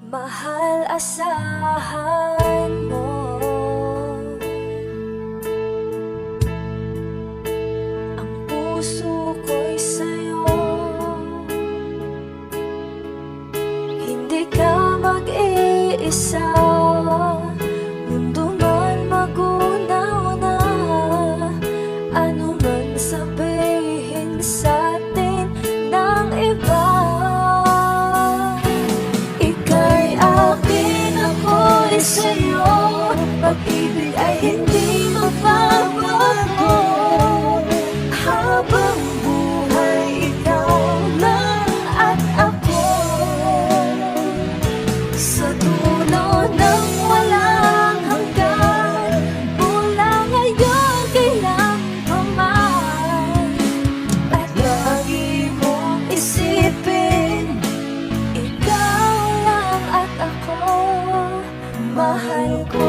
Mahal, asahan mo. Ang puso ko'y sa'yo. Hindi ka mag-iisa. Mundo man magunaw na, ano man sabihin sa'tin ng iba. Sa'yo, pag-ibig ay hindi magbabago. Habang buhay, ikaw lang at ako. Sa dulo ng walang hanggan, mula ngayon kailan pa man. At lagi mong isipin, ikaw lang at ako. Mahal ko.